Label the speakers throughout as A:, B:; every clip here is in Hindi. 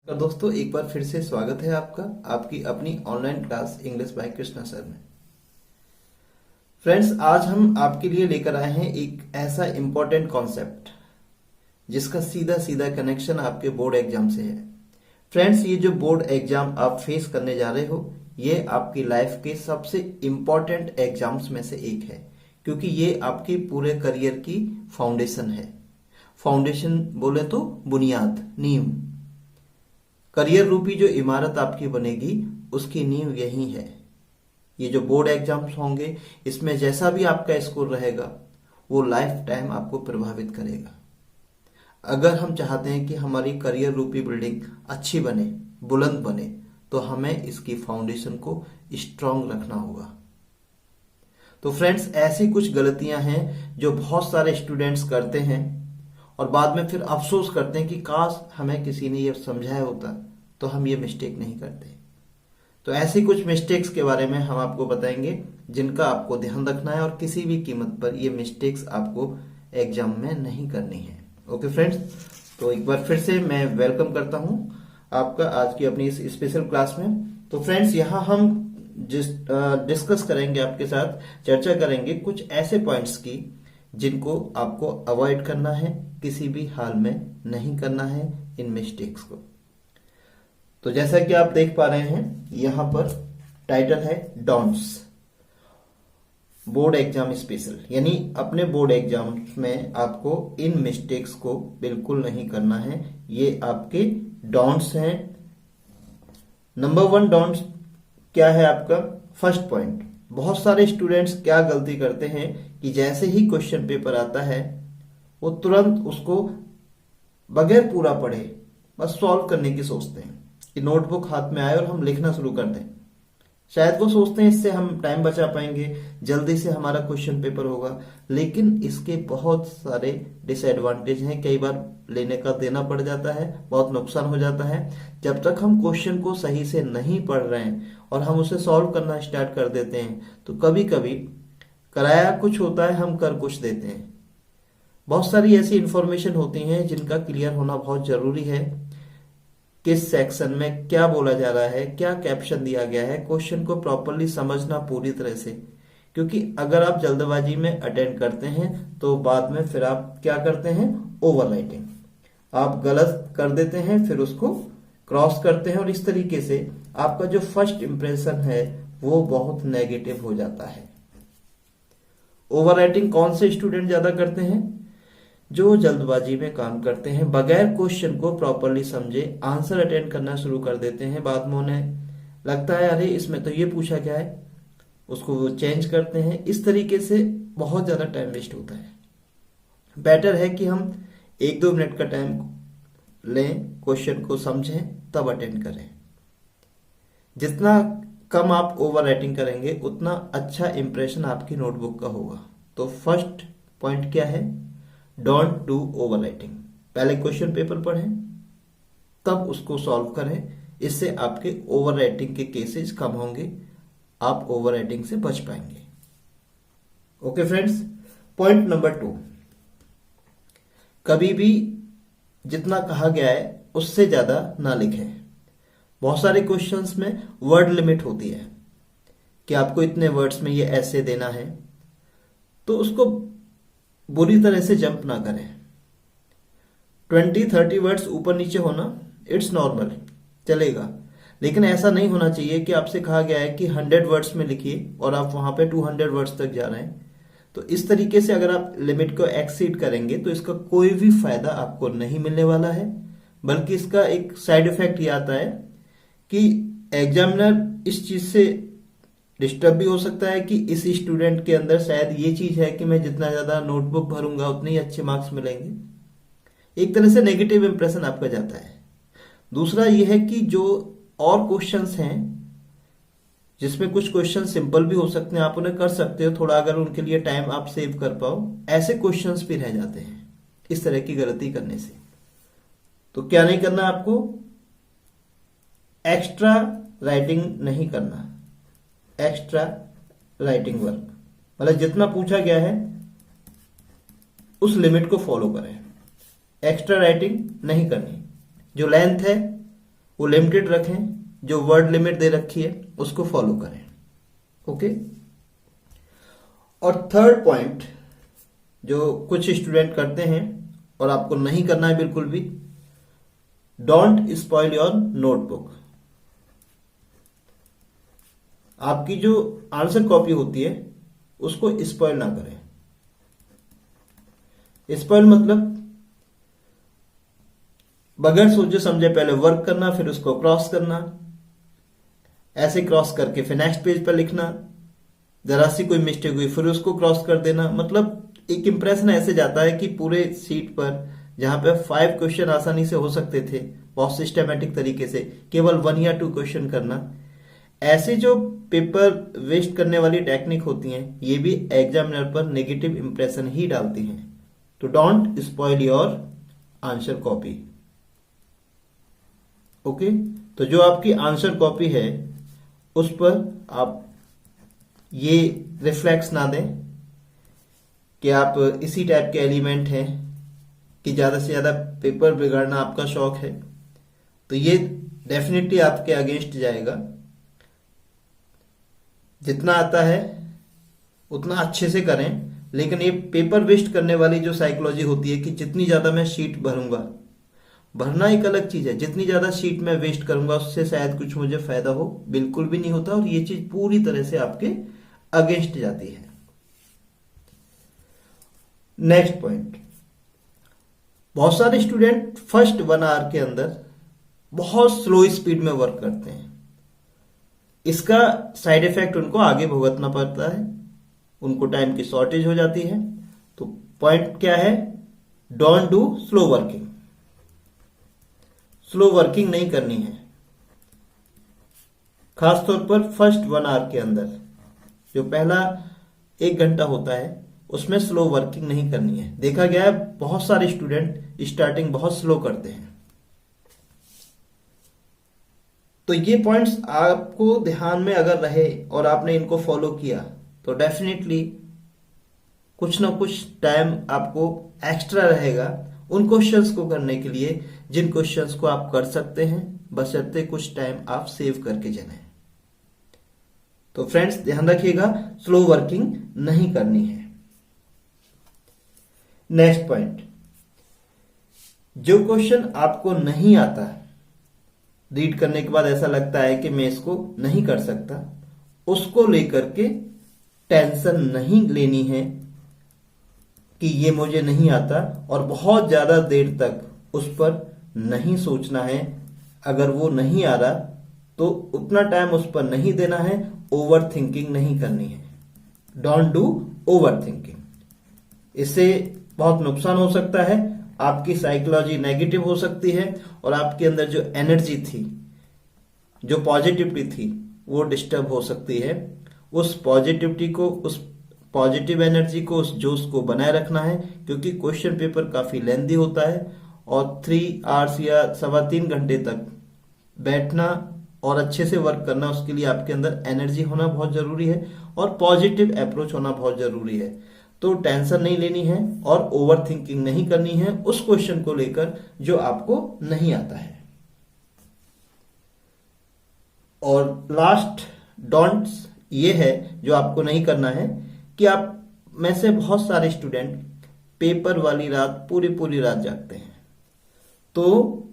A: तो दोस्तों एक बार फिर से स्वागत है आपका आपकी अपनी online class English by Krishna sir में। फ्रेंड्स, आज हम आपके लिए लेकर आए हैं एक ऐसा इंपॉर्टेंट कॉन्सेप्ट जिसका सीधा सीधा कनेक्शन आपके बोर्ड एग्जाम से है। फ्रेंड्स, ये जो बोर्ड एग्जाम आप फेस करने जा रहे हो ये आपकी लाइफ के सबसे इंपॉर्टेंट एग्जाम्स में से एक है, क्योंकि ये आपके पूरे करियर की फाउंडेशन है। फाउंडेशन बोले तो बुनियाद, नींव। करियर रूपी जो इमारत आपकी बनेगी उसकी नींव यही है। ये जो बोर्ड एग्जाम्स होंगे इसमें जैसा भी आपका स्कोर रहेगा वो लाइफ टाइम आपको प्रभावित करेगा। अगर हम चाहते हैं कि हमारी करियर रूपी बिल्डिंग अच्छी बने, बुलंद बने, तो हमें इसकी फाउंडेशन को स्ट्रांग रखना होगा। तो फ्रेंड्स, ऐसी कुछ गलतियां हैं जो बहुत सारे स्टूडेंट्स करते हैं और बाद में फिर अफसोस करते हैं कि काश हमें किसी ने ये समझाया होता तो हम ये मिस्टेक नहीं करते। तो ऐसी कुछ मिस्टेक्स के बारे में हम आपको बताएंगे जिनका आपको ध्यान रखना है और किसी भी कीमत पर ये मिस्टेक्स आपको एग्जाम में नहीं करनी है। ओके फ्रेंड्स, तो एक बार फिर से मैं वेलकम करता हूं आपका आज की अपनी इस स्पेशल क्लास में। तो फ्रेंड्स, यहाँ हम डिस्कस करेंगे, आपके साथ चर्चा करेंगे कुछ ऐसे पॉइंट्स की जिनको आपको अवॉइड करना है, किसी भी हाल में नहीं करना है इन मिस्टेक्स को। तो जैसा कि आप देख पा रहे हैं यहां पर टाइटल है डोंट्स बोर्ड एग्जाम स्पेशल, यानी अपने बोर्ड एग्जाम में आपको इन मिस्टेक्स को बिल्कुल नहीं करना है। ये आपके डोंट्स हैं। नंबर 1 डोंट्स क्या है आपका? फर्स्ट पॉइंट, बहुत सारे स्टूडेंट्स क्या गलती करते हैं कि जैसे ही क्वेश्चन पेपर आता है वो तुरंत उसको बगैर पूरा पढ़े बस सॉल्व करने की सोचते हैं कि नोटबुक हाथ में आए और हम लिखना शुरू कर दें। शायद वो सोचते हैं इससे हम टाइम बचा पाएंगे, जल्दी से हमारा क्वेश्चन पेपर होगा, लेकिन इसके बहुत सारे डिसएडवांटेज हैं। कई बार लेने का देना पड़ जाता है, बहुत नुकसान हो जाता है। जब तक हम क्वेश्चन को सही से नहीं पढ़ रहे हैं और हम उसे सॉल्व करना स्टार्ट कर देते हैं तो कभी कभी कराया कुछ होता है, हम कर कुछ देते हैं। बहुत सारी ऐसी इंफॉर्मेशन होती हैं जिनका क्लियर होना बहुत जरूरी है। किस सेक्शन में क्या बोला जा रहा है, क्या कैप्शन दिया गया है, क्वेश्चन को प्रॉपरली समझना पूरी तरह से, क्योंकि अगर आप जल्दबाजी में अटेंड करते हैं तो बाद में फिर आप क्या करते हैं? ओवरराइटिंग। आप गलत कर देते हैं, फिर उसको क्रॉस करते हैं और इस तरीके से आपका जो फर्स्ट इंप्रेशन है वो बहुत नेगेटिव हो जाता है। ओवरराइटिंग कौन से स्टूडेंट ज्यादा करते हैं? जो जल्दबाजी में काम करते हैं, बगैर क्वेश्चन को प्रॉपरली समझे आंसर अटेंड करना शुरू कर देते हैं। बाद में उन्हें लगता है अरे इसमें तो ये पूछा गया है, उसको वो चेंज करते हैं। इस तरीके से बहुत ज्यादा टाइम वेस्ट होता है। बेटर है कि हम 1-2 मिनट का टाइम लें, क्वेश्चन को समझें, तब अटेंड करें। जितना कम आप ओवर राइटिंग करेंगे उतना अच्छा इंप्रेशन आपकी नोटबुक का होगा। तो फर्स्ट पॉइंट क्या है? Don't do over writing. पहले क्वेश्चन पेपर पढ़ें तब उसको सॉल्व करें। इससे आपके ओवर राइटिंग के केसेस कम होंगे, आप ओवर राइटिंग से बच पाएंगे। ओके फ्रेंड्स, पॉइंट नंबर 2, कभी भी जितना कहा गया है उससे ज्यादा ना लिखें। बहुत सारे क्वेश्चंस में वर्ड लिमिट होती है कि आपको इतने वर्ड्स में ये ऐसे देना है, तो उसको बुरी तरह से जंप ना करें। 20-30 वर्ड्स ऊपर नीचे होना इट्स नॉर्मल, चलेगा, लेकिन ऐसा नहीं होना चाहिए कि आपसे कहा गया है कि 100 वर्ड्स में लिखिए और आप वहां पे 200 वर्ड्स तक जा रहे हैं। तो इस तरीके से अगर आप लिमिट को एक्सीड करेंगे तो इसका कोई भी फायदा आपको नहीं मिलने वाला है, बल्कि इसका एक साइड इफेक्ट ये आता है कि एग्जामिनर इस चीज से डिस्टर्ब भी हो सकता है कि इस स्टूडेंट के अंदर शायद ये चीज है कि मैं जितना ज्यादा नोटबुक भरूंगा उतने ही अच्छे मार्क्स मिलेंगे। एक तरह से नेगेटिव इंप्रेशन आपका जाता है। दूसरा ये है कि जो और क्वेश्चंस हैं जिसमें कुछ क्वेश्चन सिंपल भी हो सकते हैं, आप उन्हें कर सकते हो थोड़ा, अगर उनके लिए टाइम आप सेव कर पाओ, ऐसे क्वेश्चंस भी रह जाते हैं इस तरह की गलती करने से। तो क्या नहीं करना आपको? एक्स्ट्रा राइटिंग नहीं करना। एक्स्ट्रा राइटिंग वर्क मतलब जितना पूछा गया है उस लिमिट को फॉलो करें, एक्स्ट्रा राइटिंग नहीं करनी। जो लेंथ है वो लिमिटेड रखें, जो वर्ड लिमिट दे रखी है उसको फॉलो करें। ओके। और थर्ड पॉइंट जो कुछ स्टूडेंट करते हैं और आपको नहीं करना है बिल्कुल भी, डोंट स्पॉइल योर नोटबुक। आपकी जो आंसर कॉपी होती है उसको स्पॉइल ना करें। स्पॉइल मतलब बगैर सोचे समझे पहले वर्क करना, फिर उसको क्रॉस करना, ऐसे क्रॉस करके फिर नेक्स्ट पेज पर लिखना, जरा सी कोई मिस्टेक हुई फिर उसको क्रॉस कर देना। मतलब एक इंप्रेशन ऐसे जाता है कि पूरे सीट पर जहां पे 5 क्वेश्चन आसानी से हो सकते थे बहुत सिस्टमेटिक तरीके से, केवल 1 या 2 क्वेश्चन करना। ऐसे जो पेपर वेस्ट करने वाली टेक्निक होती हैं ये भी एग्जामिनर पर नेगेटिव इंप्रेशन ही डालती हैं। तो don't spoil your answer copy. Okay. तो जो आपकी आंसर कॉपी है उस पर आप ये रिफ्लेक्स ना दें कि आप इसी टाइप के एलिमेंट हैं कि ज्यादा से ज्यादा पेपर बिगाड़ना आपका शौक है, तो ये डेफिनेटली आपके अगेंस्ट जाएगा। जितना आता है उतना अच्छे से करें, लेकिन ये पेपर वेस्ट करने वाली जो साइकोलॉजी होती है कि जितनी ज्यादा मैं शीट भरूंगा, भरना एक अलग चीज है, जितनी ज्यादा शीट में वेस्ट करूंगा उससे शायद कुछ मुझे फायदा हो, बिल्कुल भी नहीं होता। और ये चीज पूरी तरह से आपके अगेंस्ट जाती है। नेक्स्ट पॉइंट, बहुत सारे स्टूडेंट फर्स्ट 1 आवर के अंदर बहुत स्लो स्पीड में वर्क करते हैं। इसका साइड इफेक्ट उनको आगे भुगतना पड़ता है, उनको टाइम की शॉर्टेज हो जाती है। तो पॉइंट क्या है, don't do slow working. Slow working नहीं करनी है, खासतौर पर फर्स्ट 1 आवर के अंदर। जो पहला 1 घंटा होता है उसमें स्लो वर्किंग नहीं करनी है। देखा गया है बहुत सारे स्टूडेंट स्टार्टिंग बहुत स्लो करते हैं। तो ये पॉइंट्स आपको ध्यान में अगर रहे और आपने इनको फॉलो किया तो डेफिनेटली कुछ ना कुछ टाइम आपको एक्स्ट्रा रहेगा उन क्वेश्चंस को करने के लिए जिन क्वेश्चंस को आप कर सकते हैं, बशर्ते कुछ टाइम आप सेव करके चलें। तो फ्रेंड्स ध्यान रखिएगा, स्लो वर्किंग नहीं करनी है। नेक्स्ट पॉइंट, जो क्वेश्चन आपको नहीं आता, रीड करने के बाद ऐसा लगता है कि मैं इसको नहीं कर सकता, उसको लेकर के टेंशन नहीं लेनी है कि ये मुझे नहीं आता, और बहुत ज्यादा देर तक उस पर नहीं सोचना है। अगर वो नहीं आ रहा तो उतना टाइम उस पर नहीं देना है, ओवर थिंकिंग नहीं करनी है। डोंट डू ओवर थिंकिंग, इससे बहुत नुकसान हो सकता है, आपकी साइकोलॉजी नेगेटिव हो सकती है और आपके अंदर जो एनर्जी थी, जो पॉजिटिविटी थी, वो डिस्टर्ब हो सकती है। उस पॉजिटिविटी को, उस पॉजिटिव एनर्जी को, उस जोश को बनाए रखना है, क्योंकि क्वेश्चन पेपर काफी लेंथी होता है और 3 आवर्स या 3.25 घंटे तक बैठना और अच्छे से वर्क करना, उसके लिए आपके अंदर एनर्जी होना बहुत जरूरी है और पॉजिटिव अप्रोच होना बहुत जरूरी है। तो टेंशन नहीं लेनी है और ओवर थिंकिंग नहीं करनी है उस क्वेश्चन को लेकर जो आपको नहीं आता है। और लास्ट डोंट्स ये है जो आपको नहीं करना है कि आप में से बहुत सारे स्टूडेंट पेपर वाली रात पूरी रात जागते हैं, तो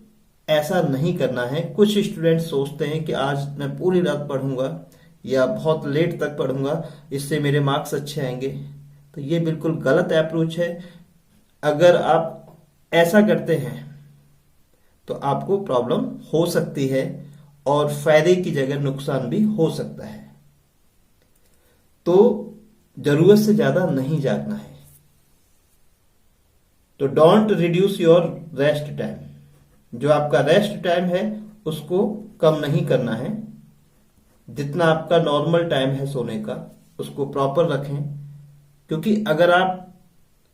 A: ऐसा नहीं करना है। कुछ स्टूडेंट सोचते हैं कि आज मैं पूरी रात पढ़ूंगा या बहुत लेट तक पढ़ूंगा, इससे मेरे मार्क्स अच्छे आएंगे। तो ये बिल्कुल गलत अप्रोच है। अगर आप ऐसा करते हैं तो आपको प्रॉब्लम हो सकती है और फायदे की जगह नुकसान भी हो सकता है। तो जरूरत से ज्यादा नहीं जागना है। तो don't reduce your rest time. जो आपका रेस्ट टाइम है उसको कम नहीं करना है। जितना आपका नॉर्मल टाइम है सोने का उसको प्रॉपर रखें, क्योंकि अगर आप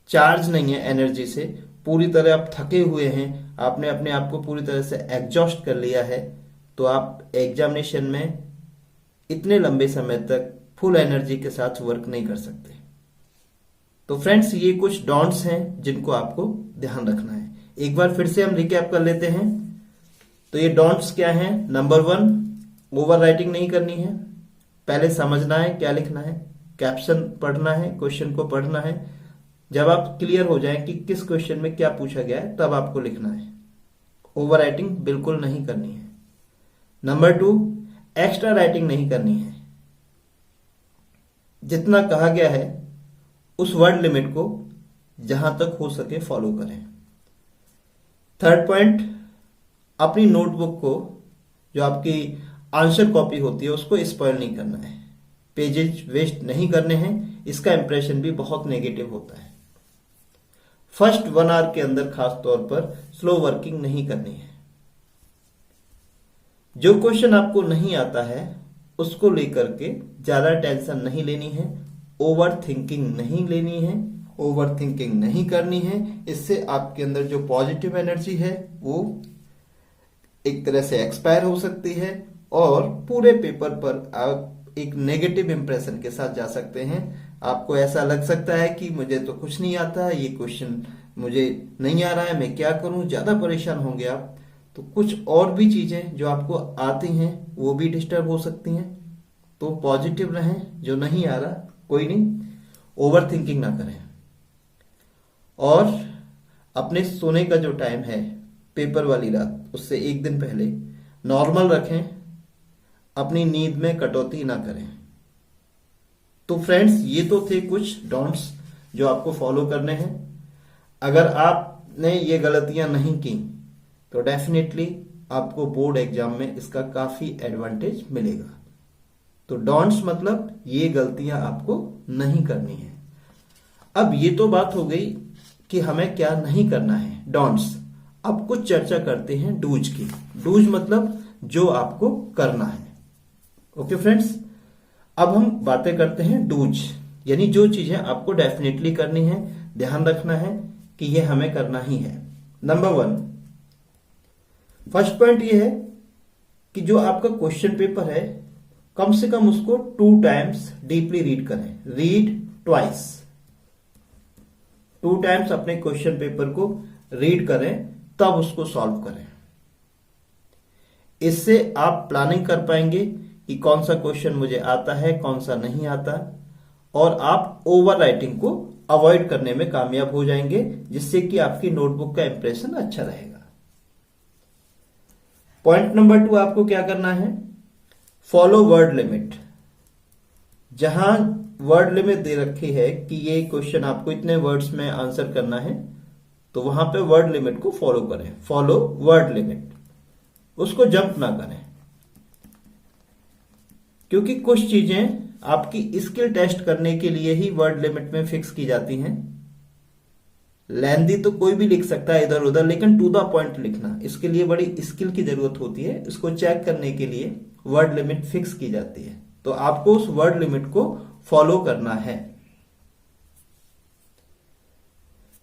A: चार्ज नहीं है एनर्जी से, पूरी तरह आप थके हुए हैं, आपने अपने आप को पूरी तरह से एग्जॉस्ट कर लिया है, तो आप एग्जामिनेशन में इतने लंबे समय तक फुल एनर्जी के साथ वर्क नहीं कर सकते। तो फ्रेंड्स ये कुछ डॉन्ट्स हैं जिनको आपको ध्यान रखना है। एक बार फिर से हम रिकैप कर लेते हैं। तो ये डोंट्स क्या हैं? नंबर 1, ओवर राइटिंग नहीं करनी है। पहले समझना है क्या लिखना है, कैप्शन पढ़ना है, क्वेश्चन को पढ़ना है। जब आप क्लियर हो जाएं कि किस क्वेश्चन में क्या पूछा गया है, तब आपको लिखना है। ओवर राइटिंग बिल्कुल नहीं करनी है। नंबर 2, एक्स्ट्रा राइटिंग नहीं करनी है। जितना कहा गया है उस वर्ड लिमिट को जहां तक हो सके फॉलो करें। थर्ड पॉइंट, अपनी नोटबुक को, जो आपकी आंसर कॉपी होती है, उसको स्पॉइल नहीं करना है। पेजेस वेस्ट नहीं करने हैं, इसका इंप्रेशन भी बहुत नेगेटिव होता है। फर्स्ट 1 आवर के अंदर खास तौर पर स्लो वर्किंग नहीं करनी है। जो क्वेश्चन आपको नहीं आता है उसको लेकर के ज्यादा टेंशन नहीं लेनी है, ओवर थिंकिंग नहीं लेनी है, ओवर थिंकिंग नहीं करनी है। इससे आपके अंदर जो पॉजिटिव एनर्जी है वो एक तरह से एक्सपायर हो सकती है और पूरे पेपर पर आप एक नेगेटिव इंप्रेशन के साथ जा सकते हैं। आपको ऐसा लग सकता है कि मुझे तो कुछ नहीं आता, ये क्वेश्चन मुझे नहीं आ रहा है, मैं क्या करूं, ज्यादा परेशान होंगे आप। तो कुछ और भी चीजें जो आपको आती हैं वो भी डिस्टर्ब हो सकती हैं। तो पॉजिटिव रहें, जो नहीं आ रहा कोई नहीं, ओवर थिंकिंग ना करें। और अपने सोने का जो टाइम है पेपर वाली रात, उससे एक दिन पहले नॉर्मल रखें, अपनी नींद में कटौती ना करें। तो फ्रेंड्स, ये तो थे कुछ डोंट्स जो आपको फॉलो करने हैं। अगर आपने ये गलतियां नहीं की तो डेफिनेटली आपको बोर्ड एग्जाम में इसका काफी एडवांटेज मिलेगा। तो डोंट्स मतलब ये गलतियां आपको नहीं करनी है। अब ये तो बात हो गई कि हमें क्या नहीं करना है, डोंट्स। अब कुछ चर्चा करते हैं डूज की। डूज मतलब जो आपको करना है। ओके फ्रेंड्स, अब हम बातें करते हैं डूज, यानी जो चीजें आपको डेफिनेटली करनी है, ध्यान रखना है कि ये हमें करना ही है। नंबर 1, फर्स्ट पॉइंट ये है कि जो आपका क्वेश्चन पेपर है कम से कम उसको 2 टाइम्स डीपली रीड करें। रीड ट्वाइस, 2 टाइम्स अपने क्वेश्चन पेपर को रीड करें, तब उसको सॉल्व करें। इससे आप प्लानिंग कर पाएंगे कि कौन सा क्वेश्चन मुझे आता है, कौन सा नहीं आता, और आप ओवर राइटिंग को अवॉइड करने में कामयाब हो जाएंगे, जिससे कि आपकी नोटबुक का इंप्रेशन अच्छा रहेगा। पॉइंट नंबर 2, आपको क्या करना है? Follow word limit. जहां वर्ड लिमिट दे रखी है कि ये क्वेश्चन आपको इतने वर्ड्स में आंसर करना है, तो वहां पे वर्ड लिमिट को फॉलो करें। फॉलो वर्ड लिमिट, उसको जंप ना करें, क्योंकि कुछ चीजें आपकी स्किल टेस्ट करने के लिए ही वर्ड लिमिट में फिक्स की जाती हैं। लेंदी तो कोई भी लिख सकता है इधर उधर, लेकिन टू द पॉइंट लिखना, इसके लिए बड़ी स्किल की जरूरत होती है। इसको चेक करने के लिए वर्ड लिमिट फिक्स की जाती है, तो आपको उस वर्ड लिमिट को फॉलो करना है।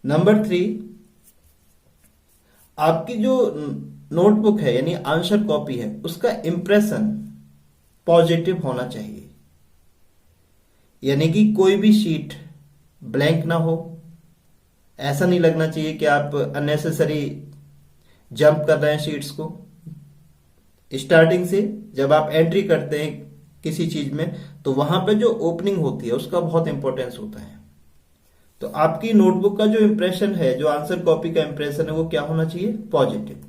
A: नंबर 3, आपकी जो नोटबुक है यानी आंसर कॉपी है, उसका इंप्रेशन पॉजिटिव होना चाहिए। यानी कि कोई भी शीट ब्लैंक ना हो। ऐसा नहीं लगना चाहिए कि आप अननेसेसरी जंप कर रहे हैं शीट्स को। स्टार्टिंग से जब आप एंट्री करते हैं किसी चीज में, तो वहां पे जो ओपनिंग होती है उसका बहुत इंपॉर्टेंस होता है। तो आपकी नोटबुक का जो इंप्रेशन है, जो आंसर कॉपी का इंप्रेशन है, वो क्या होना चाहिए? पॉजिटिव।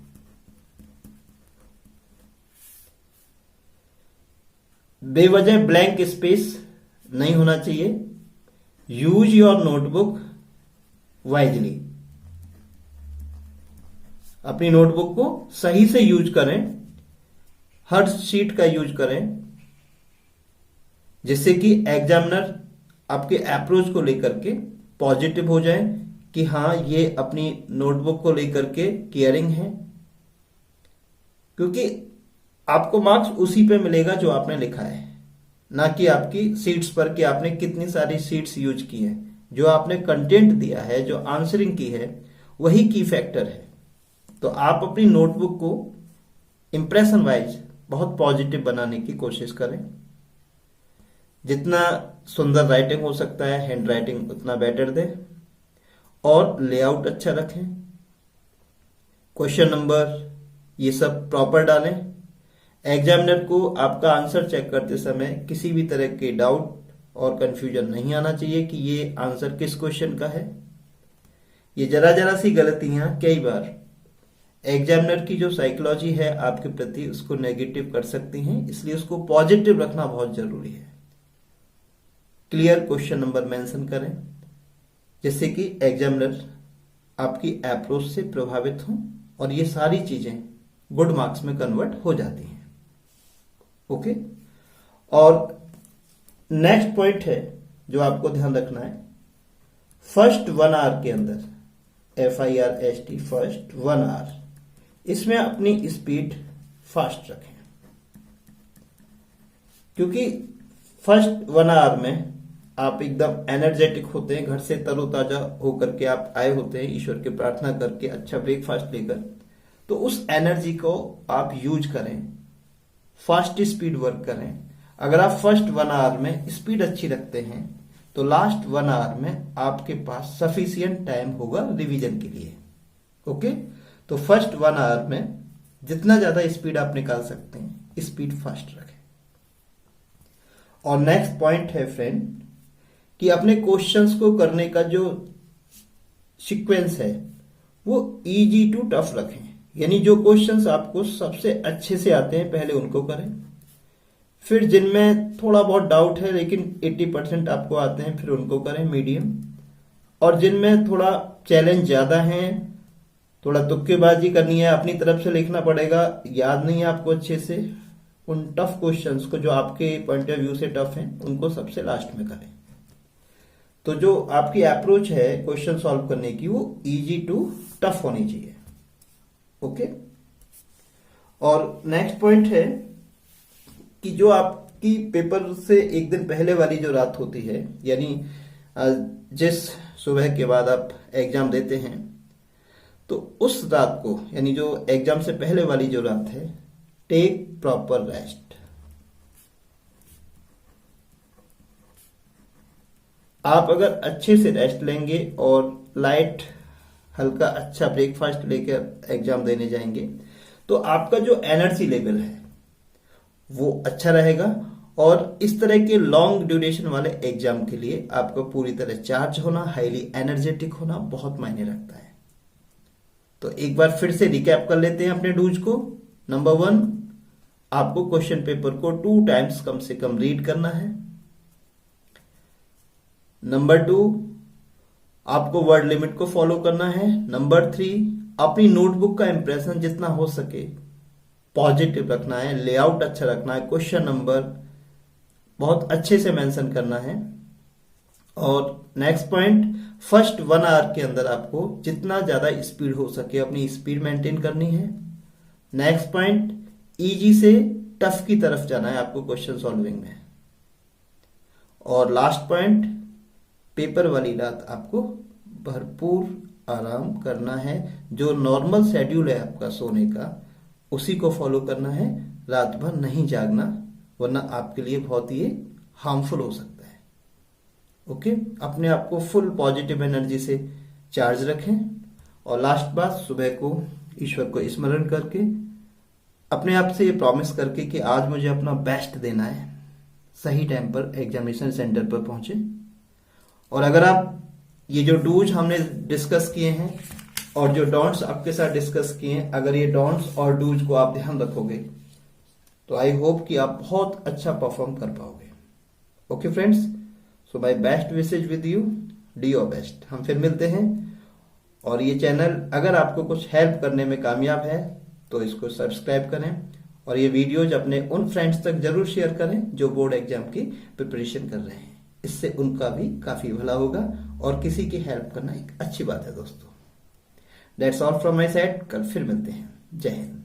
A: बेवजह ब्लैंक स्पेस नहीं होना चाहिए। Use your notebook wisely. अपनी नोटबुक को सही से यूज करें, हर शीट का यूज करें, जिससे कि एग्जामिनर आपके अप्रोच को लेकर के पॉजिटिव हो जाए कि हाँ, ये अपनी नोटबुक को लेकर के केयरिंग है। क्योंकि आपको मार्क्स उसी पे मिलेगा जो आपने लिखा है, ना कि आपकी सीट्स पर कि आपने कितनी सारी सीट्स यूज की है। जो आपने कंटेंट दिया है, जो आंसरिंग की है, वही की फैक्टर है। तो आप अपनी नोटबुक को इंप्रेशन वाइज बहुत पॉजिटिव बनाने की कोशिश करें। जितना सुंदर राइटिंग हो सकता है, हैंड राइटिंग उतना बेटर दें, और लेआउट अच्छा रखें। क्वेश्चन नंबर ये सब प्रॉपर डालें। एग्जामिनर को आपका आंसर चेक करते समय किसी भी तरह के डाउट और कंफ्यूजन नहीं आना चाहिए कि ये आंसर किस क्वेश्चन का है। ये जरा जरा सी गलतियां कई बार एग्जामिनर की जो साइकोलॉजी है आपके प्रति उसको नेगेटिव कर सकती हैं, इसलिए उसको पॉजिटिव रखना बहुत जरूरी है। क्लियर क्वेश्चन नंबर मेंशन करें जिससे कि एग्जामिनर आपकी अप्रोच से प्रभावित हो और ये सारी चीजें गुड मार्क्स में कन्वर्ट हो जाती हैं। ओके, और नेक्स्ट पॉइंट है जो आपको ध्यान रखना है, फर्स्ट 1 आवर के अंदर, FIRST फर्स्ट 1 आवर, इसमें अपनी स्पीड फास्ट रखें, क्योंकि फर्स्ट 1 आवर में आप एकदम एनर्जेटिक होते हैं, घर से तरोताजा होकर के आप आए होते हैं ईश्वर की प्रार्थना करके, अच्छा ब्रेकफास्ट लेकर, तो उस एनर्जी को आप यूज करें, फास्ट स्पीड वर्क करें। अगर आप फर्स्ट 1 आवर में स्पीड अच्छी रखते हैं तो लास्ट 1 आवर में आपके पास सफिशियंट टाइम होगा रिवीजन के लिए। ओके, तो फर्स्ट 1 आवर में जितना ज्यादा स्पीड आप निकाल सकते हैं स्पीड फास्ट रखें। और नेक्स्ट पॉइंट है फ्रेंड कि अपने क्वेश्चंस को करने का जो सीक्वेंस है वो इजी टू टफ रखें, यानी जो क्वेश्चंस आपको सबसे अच्छे से आते हैं पहले उनको करें, फिर जिनमें थोड़ा बहुत डाउट है लेकिन 80% आपको आते हैं फिर उनको करें मीडियम, और जिनमें थोड़ा चैलेंज ज्यादा है, थोड़ा तुक्केबाजी करनी है, अपनी तरफ से लिखना पड़ेगा, याद नहीं है आपको अच्छे से, उन टफ क्वेश्चंस को जो आपके पॉइंट ऑफ व्यू से टफ हैं उनको सबसे लास्ट में करें। तो जो आपकी अप्रोच है क्वेश्चन सॉल्व करने की वो इजी टू टफ होनी चाहिए। ओके, और नेक्स्ट पॉइंट है कि जो आपकी पेपर से एक दिन पहले वाली जो रात होती है, यानी जिस सुबह के बाद आप एग्जाम देते हैं, तो उस रात को, यानी जो एग्जाम से पहले वाली जो रात है, टेक प्रॉपर रेस्ट। आप अगर अच्छे से रेस्ट लेंगे और लाइट हल्का अच्छा ब्रेकफास्ट लेकर एग्जाम देने जाएंगे तो आपका जो एनर्जी लेवल है वो अच्छा रहेगा, और इस तरह के लॉन्ग ड्यूरेशन वाले एग्जाम के लिए आपको पूरी तरह चार्ज होना, हाईली एनर्जेटिक होना बहुत मायने रखता है। तो एक बार फिर से रिकैप कर लेते हैं अपने डूज को। नंबर 1, आपको क्वेश्चन पेपर को 2 टाइम्स कम से कम रीड करना है। नंबर 2, आपको वर्ड लिमिट को फॉलो करना है। नंबर 3, अपनी नोटबुक का इंप्रेशन जितना हो सके पॉजिटिव रखना है, लेआउट अच्छा रखना है, क्वेश्चन नंबर बहुत अच्छे से मेंशन करना है। और नेक्स्ट पॉइंट, फर्स्ट 1 आवर के अंदर आपको जितना ज्यादा स्पीड हो सके अपनी स्पीड मेंटेन करनी है। नेक्स्ट पॉइंट, इजी से टफ की तरफ जाना है आपको क्वेश्चन सॉल्विंग में। और लास्ट पॉइंट, पेपर वाली रात आपको भरपूर आराम करना है। जो नॉर्मल शेड्यूल है आपका सोने का उसी को फॉलो करना है, रात भर नहीं जागना, वरना आपके लिए बहुत ही हार्मफुल हो सकता है। ओके, अपने आप को फुल पॉजिटिव एनर्जी से चार्ज रखें। और लास्ट बात, सुबह को ईश्वर को स्मरण करके अपने आप से ये प्रॉमिस करके कि आज मुझे अपना बेस्ट देना है, सही टाइम पर एग्जामिनेशन सेंटर पर पहुंचे। और अगर आप ये जो डूज हमने डिस्कस किए हैं और जो डोंट्स आपके साथ डिस्कस किए हैं, अगर ये डोंट्स और डूज को आप ध्यान रखोगे तो आई होप कि आप बहुत अच्छा परफॉर्म कर पाओगे। Okay friends, so my best wishes with you, do your best. हम फिर मिलते हैं। और ये चैनल अगर आपको कुछ हेल्प करने में कामयाब है तो इसको सब्सक्राइब करें, और ये वीडियोज अपने उन फ्रेंड्स तक जरूर शेयर करें जो बोर्ड एग्जाम की प्रिपरेशन कर रहे हैं। इससे उनका भी काफी भला होगा और किसी की हेल्प करना एक अच्छी बात है दोस्तों। That's all from my side. कल फिर मिलते हैं। जय हिंद।